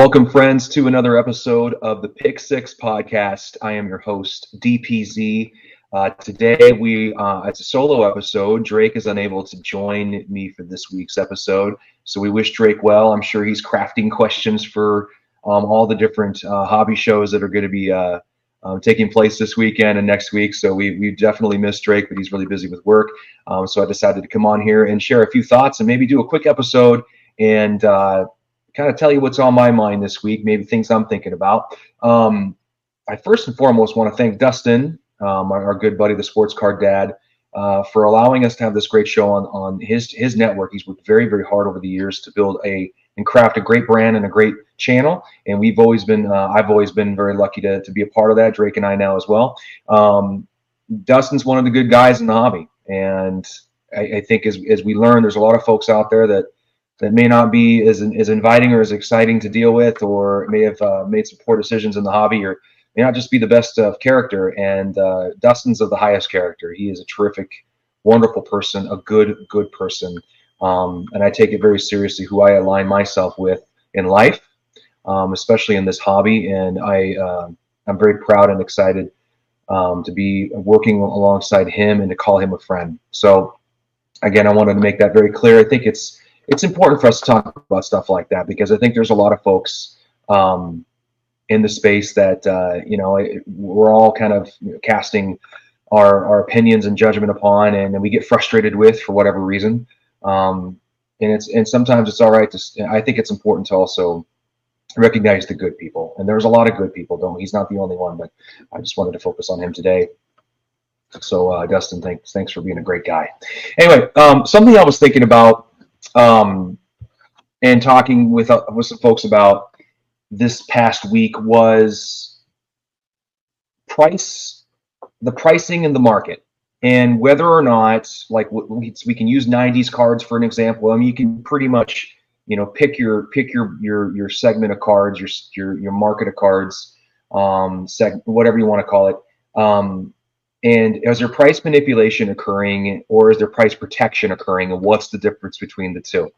Welcome, friends, to another episode of the Pick Six podcast. I am your host, DPZ. Today, it's a solo episode. Drake is unable to join me for this week's episode, so we wish Drake well. I'm sure he's crafting questions for all the different hobby shows that are going to be taking place this weekend and next week. So we definitely miss Drake, but he's really busy with work. So I decided to come on here and share a few thoughts and maybe do a quick episode and kind of tell you what's on my mind this week, maybe things I'm thinking about. I first and foremost want to thank Dustin, our good buddy, the Sports Card Dad, for allowing us to have this great show on his network. He's worked very, very hard over the years to build and craft a great brand and a great channel. And I've always been very lucky to be a part of that. Drake and I now as well. Dustin's one of the good guys in the hobby. And I think as we learn, there's a lot of folks out there that may not be as inviting or as exciting to deal with, or may have made some poor decisions in the hobby, or may not just be the best of character. And Dustin's of the highest character. He is a terrific, wonderful person, a good person. And I take it very seriously who I align myself with in life, especially in this hobby. And I'm very proud and excited to be working alongside him and to call him a friend. So again, I wanted to make that very clear. I think it's important for us to talk about stuff like that, because I think there's a lot of folks in the space that we're all kind of casting our opinions and judgment upon, and we get frustrated with for whatever reason. And sometimes it's all right I think it's important to also recognize the good people, and there's a lot of good people. He's not the only one, but I just wanted to focus on him today. So Dustin, thanks for being a great guy. Anyway, something I was thinking about and talking with some folks about this past week was the pricing in the market, and whether or not, like, we can use 90s cards for an example. I mean, you can pretty much pick your segment of cards, your market of cards, whatever you want to call it. And is there price manipulation occurring, or is there price protection occurring, and what's the difference between the two?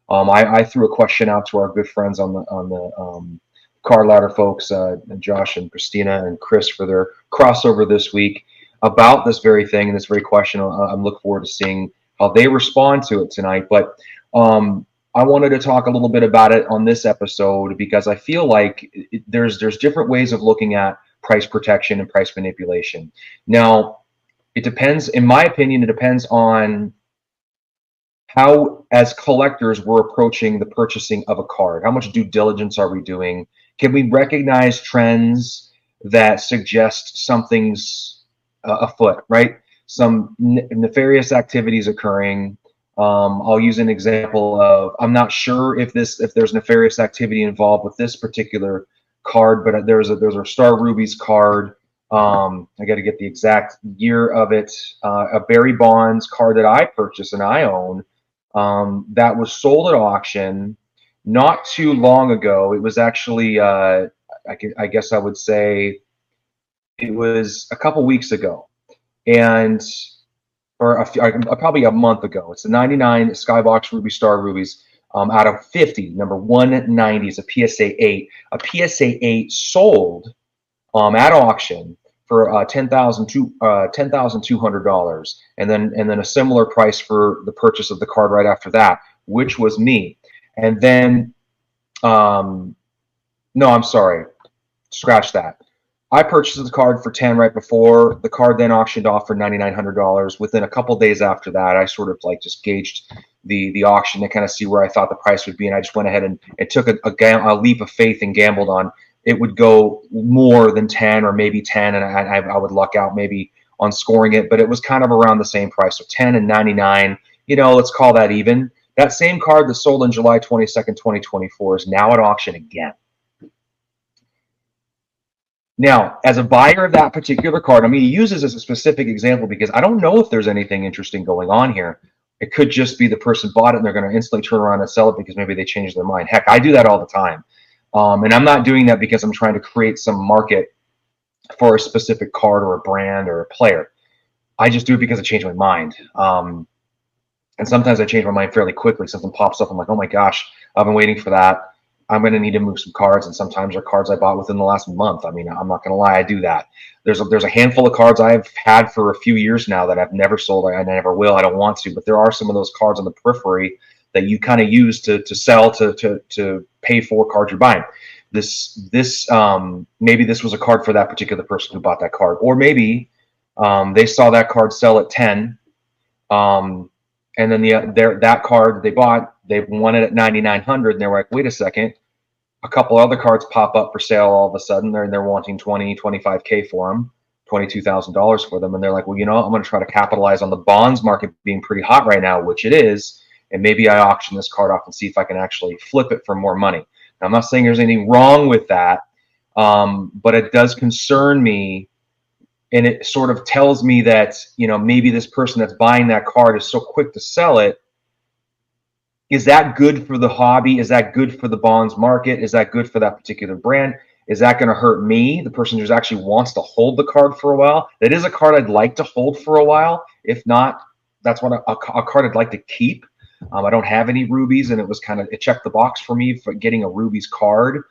I threw a question out to our good friends on the Card Ladder folks, Josh and Christina and Chris, for their crossover this week about this very thing and this very question. I'm looking forward to seeing how they respond to it tonight. But I wanted to talk a little bit about it on this episode because I feel like there's different ways of looking at price protection and price manipulation. Now, it depends, in my opinion, it depends on how, as collectors, we're approaching the purchasing of a card. How much due diligence are we doing? Can we recognize trends that suggest something's afoot, right? Some nefarious activities occurring. I'll use an example of, I'm not sure if there's nefarious activity involved with this particular card, but there's a Star Rubies card. I got to get the exact year of it. A Barry Bonds card that I purchased and I own, that was sold at auction not too long ago. It was actually, I guess I would say, it was a couple weeks ago, probably a month ago. It's the 99 Skybox Ruby Star Rubies. Out of 50, number 190 is a PSA 8. A PSA 8 sold at auction for $10,200, and then a similar price for the purchase of the card right after that, which was me. And then, no, I'm sorry, scratch that. I purchased the card for 10 right before. The card then auctioned off for $9,900. Within a couple days after that, I sort of just gauged the auction to kind of see where I thought the price would be, and I just went ahead and took a leap of faith and gambled on it would go more than 10 or maybe 10, and I would luck out maybe on scoring it, but it was kind of around the same price. So 10 and 99, let's call that even. That same card that sold on July 22nd, 2024 is now at auction again. Now, as a buyer of that particular card, I'm going to use this as a specific example because I don't know if there's anything interesting going on here. It could just be the person bought it and they're going to instantly turn around and sell it because maybe they changed their mind. Heck, I do that all the time. And I'm not doing that because I'm trying to create some market for a specific card or a brand or a player. I just do it because I changed my mind. And sometimes I change my mind fairly quickly. Something pops up. I'm like, oh my gosh, I've been waiting for that. I'm going to need to move some cards, and sometimes they're cards I bought within the last month. I mean, I'm not going to lie, I do that. There's a handful of cards I've had for a few years now that I've never sold. I never will. I don't want to, but there are some of those cards on the periphery that you kind of use to sell to pay for cards you're buying. Maybe this was a card for that particular person who bought that card, or maybe they saw that card sell at 10, and then that card they bought, they won it at 9,900, and they're like, wait a second, a couple other cards pop up for sale all of a sudden. They're wanting 25K for them, $22,000 for them, and they're like, well, I'm going to try to capitalize on the bonds market being pretty hot right now, which it is, and maybe I auction this card off and see if I can actually flip it for more money. Now, I'm not saying there's anything wrong with that, but it does concern me, and it sort of tells me that maybe this person that's buying that card is so quick to sell it. Is that good for the hobby? Is that good for the bonds market? Is that good for that particular brand? Is that going to hurt me, the person who actually wants to hold the card for a while? That is a card I'd like to hold for a while. If not, that's what a card I'd like to keep. I don't have any rubies, and it checked the box for me for getting a rubies card,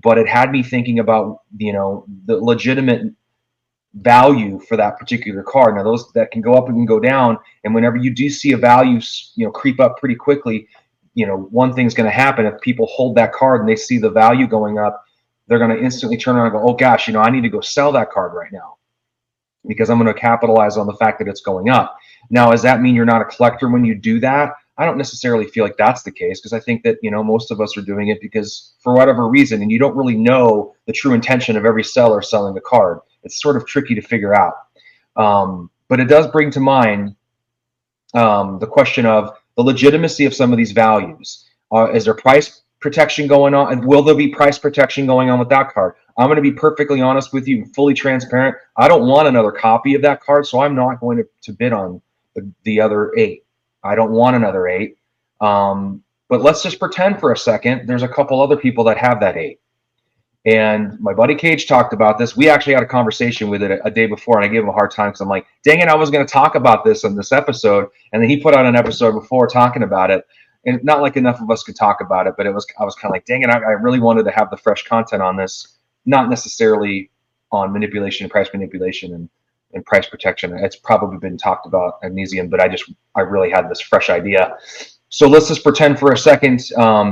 but it had me thinking about the legitimate value for that particular card. Now, those that can go up and can go down, and whenever you do see a value creep up pretty quickly, one thing's going to happen. If people hold that card and they see the value going up, they're going to instantly turn around and go, oh gosh, I need to go sell that card right now because I'm going to capitalize on the fact that it's going up. Now, does that mean you're not a collector when you do that? I don't necessarily feel like that's the case, because I think that most of us are doing it because for whatever reason, and you don't really know the true intention of every seller selling the card. It's sort of tricky to figure out. But it does bring to mind the question of the legitimacy of some of these values. Is there price protection going on? And will there be price protection going on with that card? I'm going to be perfectly honest with you, fully transparent. I don't want another copy of that card, so I'm not going to bid on the other 8. I don't want another 8. But let's just pretend for a second there's a couple other people that have that 8. And my buddy Cage talked about this. We actually had a conversation with it a day before, and I gave him a hard time because I'm like, dang it, I was going to talk about this in this episode. And then he put out an episode before talking about it. And not like enough of us could talk about it, but I was kind of like, dang it, I really wanted to have the fresh content on this, not necessarily on manipulation, price manipulation, and price protection. It's probably been talked about ad nauseum, but I really had this fresh idea. So let's just pretend for a second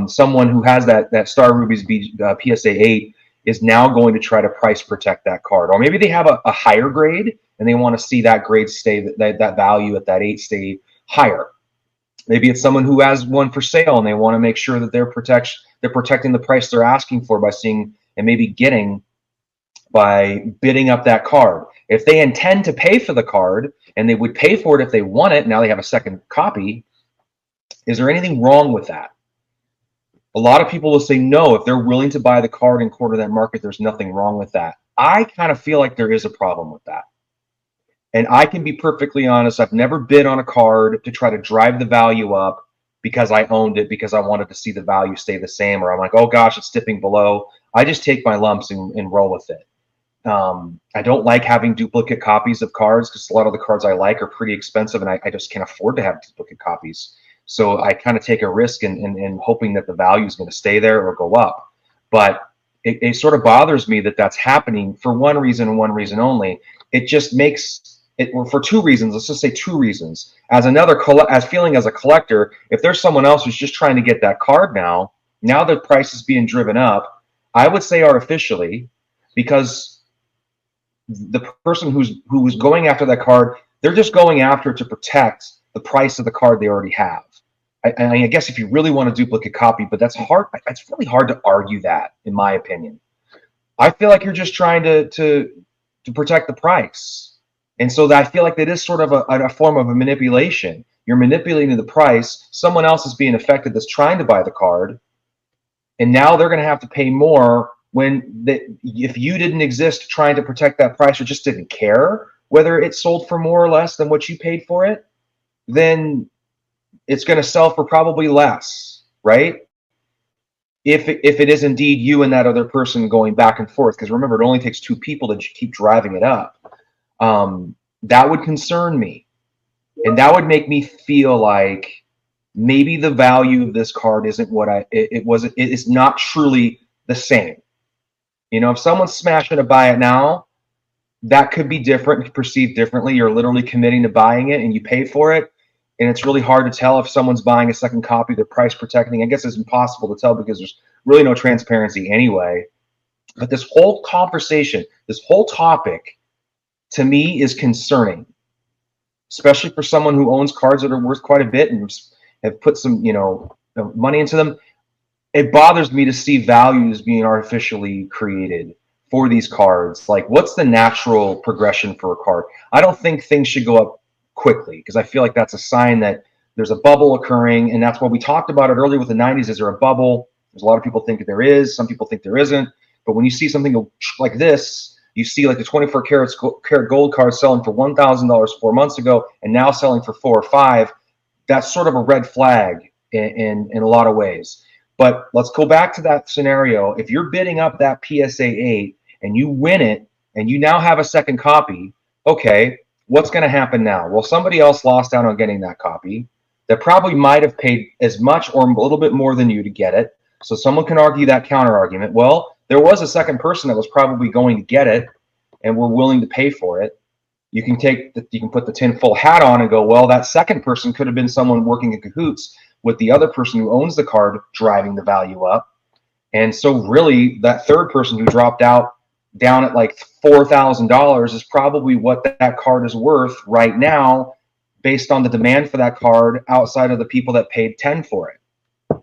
someone who has that Star Rubies PSA 8 is now going to try to price protect that card. Or maybe they have a higher grade and they want to see that grade stay, that value at that 8 stay higher. Maybe it's someone who has one for sale and they want to make sure that they're protecting the price they're asking for by seeing and maybe getting by bidding up that card. If they intend to pay for the card and they would pay for it if they want it, now they have a second copy. Is there anything wrong with that? A lot of people will say no. If they're willing to buy the card and quarter that market, there's nothing wrong with that. I kind of feel like there is a problem with that. And I can be perfectly honest. I've never bid on a card to try to drive the value up because I owned it, because I wanted to see the value stay the same, or I'm like, oh gosh, it's dipping below. I just take my lumps and roll with it. I don't like having duplicate copies of cards because a lot of the cards I like are pretty expensive, and I just can't afford to have duplicate copies. So I kind of take a risk in hoping that the value is going to stay there or go up. But it sort of bothers me that that's happening for one reason and one reason only. It just makes it for 2 reasons. Let's just say 2 reasons. As feeling as a collector, if there's someone else who's just trying to get that card now the price is being driven up, I would say artificially, because the person who's going after that card, they're just going after it to protect the price of the card they already have. I guess if you really want a duplicate copy, but that's hard. It's really hard to argue that, in my opinion. I feel like you're just trying to protect the price, and so I feel like that is sort of a form of a manipulation. You're manipulating the price. Someone else is being affected that's trying to buy the card, and now they're going to have to pay more if you didn't exist trying to protect that price or just didn't care whether it sold for more or less than what you paid for it, then it's going to sell for probably less, right? If it is indeed you and that other person going back and forth, because remember, it only takes 2 people to keep driving it up. That would concern me, and that would make me feel like maybe the value of this card isn't what it's not truly the same. You know, if someone's smashing to buy it now, that could be different, perceived differently. You're literally committing to buying it and you pay for it. And it's really hard to tell if someone's buying a second copy, they're price protecting. I guess it's impossible to tell because there's really no transparency anyway. But this whole conversation, this whole topic, to me is concerning, especially for someone who owns cards that are worth quite a bit and have put some, money into them. It bothers me to see values being artificially created for these cards. Like, what's the natural progression for a card? I don't think things should go up quickly because I feel like that's a sign that there's a bubble occurring, and that's what we talked about it earlier with the 90s. Is there a bubble? There's a lot of people think there is. Some people think there isn't. But when you see something like this, you see like the 24 karat gold card selling for $1,000 4 months ago and now selling for $4 or $5. That's sort of a red flag in a lot of ways. But let's go back to that scenario. If you're bidding up that PSA 8 and you win it and you now have a second copy, okay, what's going to happen now? Well, somebody else lost out on getting that copy that probably might have paid as much or a little bit more than you to get it. So someone can argue that counter argument. Well, there was a second person that was probably going to get it and were willing to pay for it. You can put the tinfoil hat on and go, well, that second person could have been someone working in cahoots with the other person who owns the card driving the value up. And so really that third person who dropped out down at like $4,000 is probably what that card is worth right now based on the demand for that card outside of the people that paid 10 for it.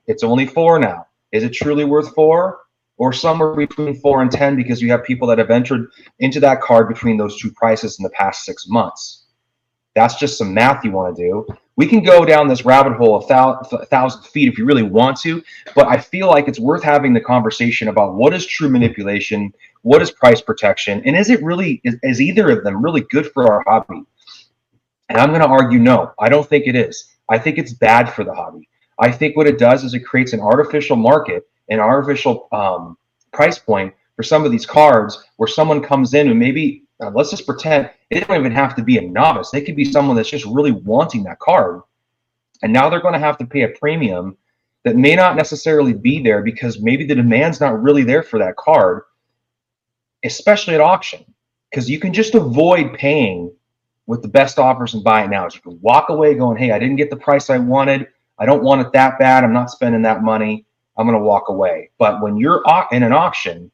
It's only 4 now. Is it truly worth 4? Or somewhere between 4 and 10 because you have people that have entered into that card between those two prices in the past 6 months. That's just some math you want to do. We can go down this rabbit hole 1,000 feet if you really want to, but I feel like it's worth having the conversation about what is true manipulation, what is price protection, and is either of them really good for our hobby? And I'm going to argue no. I don't think it is. I think it's bad for the hobby. I think what it does is it creates an artificial market, an artificial price point for some of these cards where someone comes in and maybe, let's just pretend, it don't even have to be a novice. They could be someone that's just really wanting that card. And now they're going to have to pay a premium that may not necessarily be there because maybe the demand's not really there for that card, especially at auction. Because you can just avoid paying with the best offers and buy it now. You can walk away going, hey, I didn't get the price I wanted. I don't want it that bad. I'm not spending that money. I'm going to walk away. But when you're in an auction,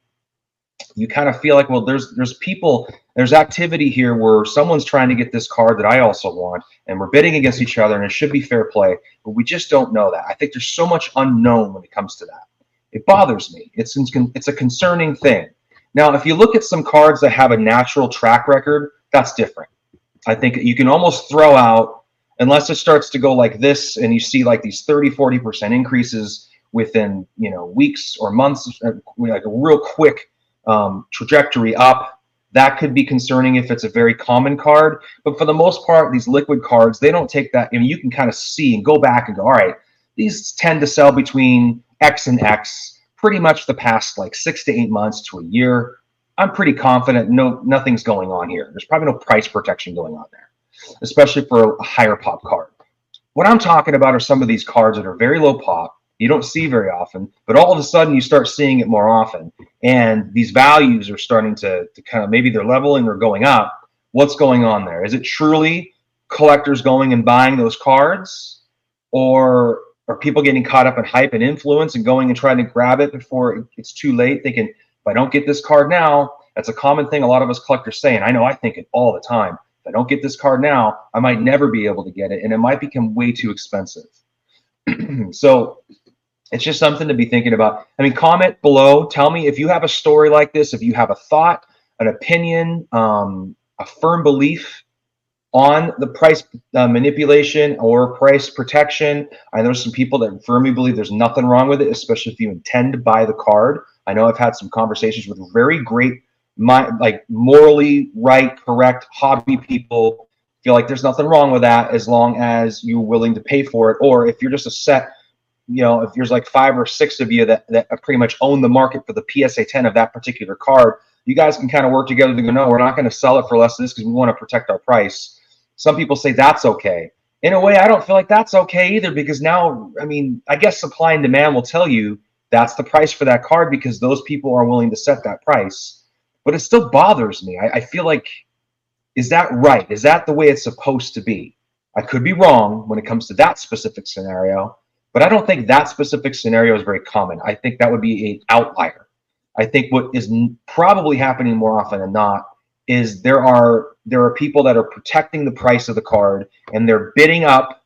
you kind of feel like, well, there's activity here where someone's trying to get this card that I also want, and we're bidding against each other, and it should be fair play, but we just don't know that. I think there's so much unknown when it comes to that. It bothers me. It's a concerning thing. Now, if you look at some cards that have a natural track record, that's different. I think you can almost throw out, unless it starts to go like this, and you see like these 30-40% increases within weeks or months, like a real quick trajectory up. That could be concerning if it's a very common card. But for the most part, these liquid cards, they don't take that. You can kind of see and go back and go, all right, these tend to sell between X and X pretty much the past like 6 to 8 months to a year. I'm pretty confident nothing's going on here. There's probably no price protection going on there, especially for a higher pop card. What I'm talking about are some of these cards that are very low pop, you don't see very often, but all of a sudden you start seeing it more often. And these values are starting to kind of, maybe they're leveling or going up. What's going on there? Is it truly collectors going and buying those cards? Or are people getting caught up in hype and influence and going and trying to grab it before it's too late, thinking, if I don't get this card now, that's a common thing a lot of us collectors say, and I know I think it all the time. If I don't get this card now, I might never be able to get it, and it might become way too expensive. So it's just something to be thinking about. I mean, comment below. Tell me if you have a story like this, if you have a thought, an opinion, a firm belief on the price manipulation or price protection. I know some people that firmly believe there's nothing wrong with it, especially if you intend to buy the card. I know I've had some conversations with very great, morally right, correct hobby people. Feel like there's nothing wrong with that as long as you're willing to pay for it. Or if you're just a set, if there's like 5 or 6 of you that pretty much own the market for the PSA 10 of that particular card, you guys can kind of work together to go, no, we're not going to sell it for less than this because we want to protect our price. Some people say that's okay. in a way, I don't feel like that's okay either, because now, I mean, I guess supply and demand will tell you that's the price for that card because those people are willing to set that price. But it still bothers me. I feel like, is that right? Is that the way it's supposed to be? I could be wrong when it comes to that specific scenario, but I don't think that specific scenario is very common. I think that would be an outlier. I think what is probably happening more often than not is there are people that are protecting the price of the card, and they're bidding up,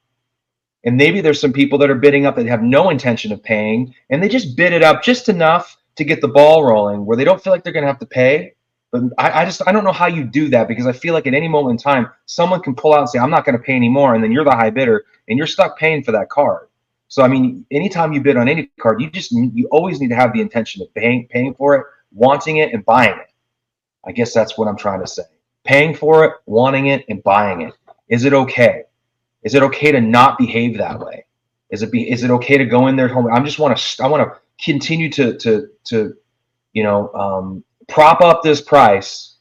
and maybe there's some people that are bidding up that have no intention of paying, and they just bid it up just enough to get the ball rolling where they don't feel like they're going to have to pay. But I don't know how you do that, because I feel like at any moment in time someone can pull out and say, I'm not going to pay anymore, and then you're the high bidder and you're stuck paying for that card. So I mean, anytime you bid on any card, you always need to have the intention of paying for it, wanting it, and buying it. I guess that's what I'm trying to say. Paying for it, wanting it, and buying it. Is it okay? Is it okay to not behave that way? Is it okay to go in there at home? I want to continue to prop up this price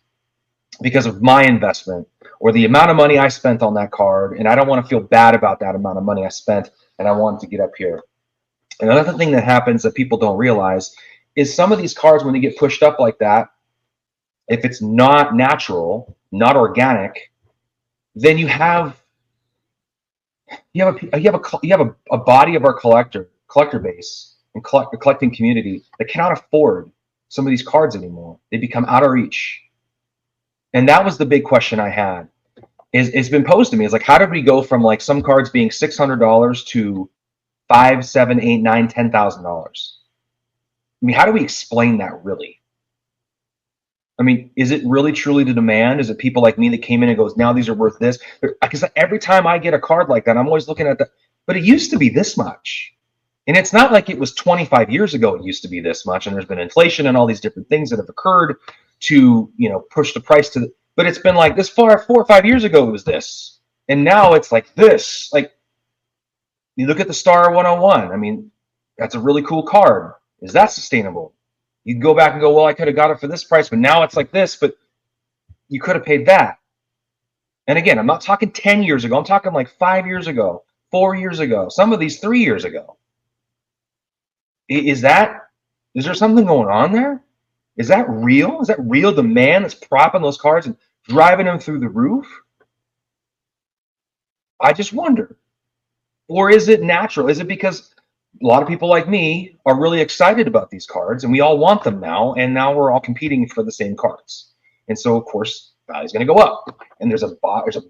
because of my investment or the amount of money I spent on that card, and I don't want to feel bad about that amount of money I spent, and I want to get up here. And another thing that happens that people don't realize is some of these cards, when they get pushed up like that, if it's not natural, not organic, then you have a body of our collector base and collecting community that cannot afford some of these cards anymore. They become out of reach. And that was the big question I had. It's been posed to me. It's like, how did we go from like some cards being $600 to $5,000, $7,000, $8,000, $9,000, $10,000? I mean, how do we explain that really? I mean, is it really truly the demand? Is it people like me that came in and goes, now these are worth this? Because every time I get a card like that, I'm always looking at that. But it used to be this much. And it's not like it was 25 years ago it used to be this much. And there's been inflation and all these different things that have occurred to, push the price to but it's been like this far 4 or 5 years ago it was this. And now it's like this. Like, you look at the Star 101. I mean, that's a really cool card. Is that sustainable? You can go back and go, well, I could have got it for this price, but now it's like this, but you could have paid that. And again, I'm not talking 10 years ago. I'm talking like 5 years ago, 4 years ago, some of these 3 years ago. Is there something going on there? Is that real? Is that real demand that's propping those cards and driving them through the roof? I just wonder. Or is it natural? Is it because a lot of people like me are really excited about these cards and we all want them now, and now we're all competing for the same cards? And so, of course, value's going to go up. And there's a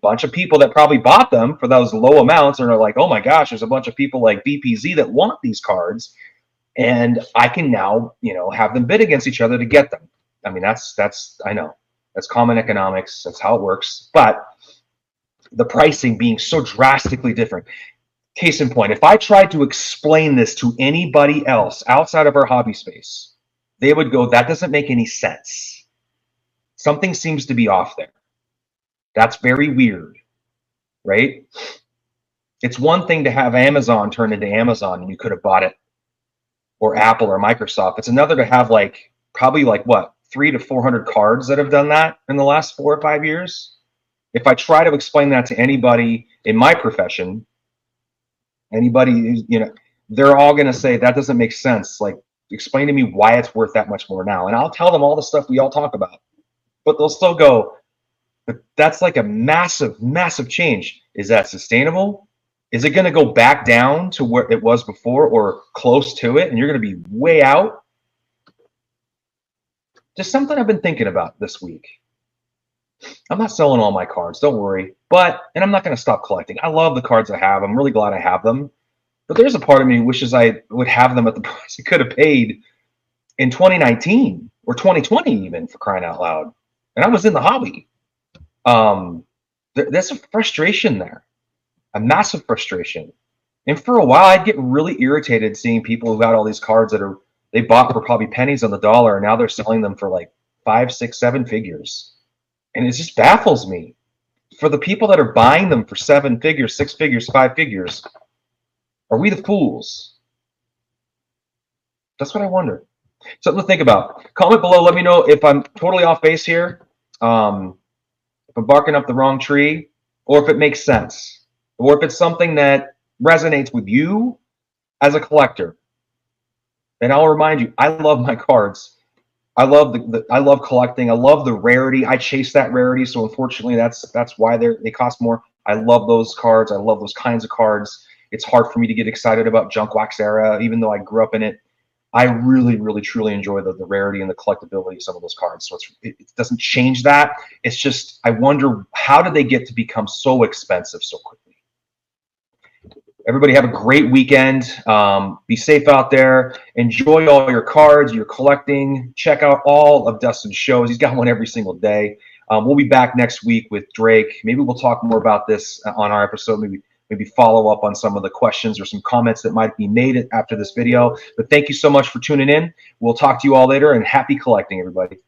bunch of people that probably bought them for those low amounts and are like, oh my gosh, there's a bunch of people like BPZ that want these cards, and I can now, have them bid against each other to get them. I mean, I know that's common economics. That's how it works. But the pricing being so drastically different. Case in point, if I tried to explain this to anybody else outside of our hobby space, they would go, that doesn't make any sense. Something seems to be off there. That's very weird, right? It's one thing to have Amazon turn into Amazon and you could have bought it, or Apple or Microsoft. It's another to have probably 300 to 400 cards that have done that in the last 4 or 5 years. If I try to explain that to anybody in my profession, anybody, they're all going to say that doesn't make sense. Like, explain to me why it's worth that much more now. And I'll tell them all the stuff we all talk about, but they'll still go, but that's like a massive, massive change. Is that sustainable? Is it going to go back down to where it was before or close to it? And you're going to be way out? Just something I've been thinking about this week. I'm not selling all my cards, don't worry. And I'm not going to stop collecting. I love the cards I have. I'm really glad I have them. But there's a part of me who wishes I would have them at the price I could have paid in 2019 or 2020 even, for crying out loud. And I was in the hobby. There's a frustration there, a massive frustration. And for a while, I'd get really irritated seeing people who got all these cards that they bought for probably pennies on the dollar, and now they're selling them for like 5, 6, 7 figures. And it just baffles me. For the people that are buying them for 7 figures, 6 figures, 5 figures, are we the fools? That's what I wonder. Something to think about. Comment below. Let me know if I'm totally off base here, if I'm barking up the wrong tree, or if it makes sense. or if it's something that resonates with you as a collector, then I'll remind you, I love my cards. I love I love collecting. I love the rarity. I chase that rarity, so unfortunately, that's why they cost more. I love those cards. I love those kinds of cards. It's hard for me to get excited about junk wax era, even though I grew up in it. I really, really, truly enjoy the rarity and the collectability of some of those cards. So it doesn't change that. It's just, I wonder, how did they get to become so expensive so quickly? Everybody have a great weekend. Be safe out there. Enjoy all your cards, your collecting. Check out all of Dustin's shows. He's got one every single day. We'll be back next week with Drake. Maybe we'll talk more about this on our episode. Maybe follow up on some of the questions or some comments that might be made after this video. But thank you so much for tuning in. We'll talk to you all later, and happy collecting, everybody.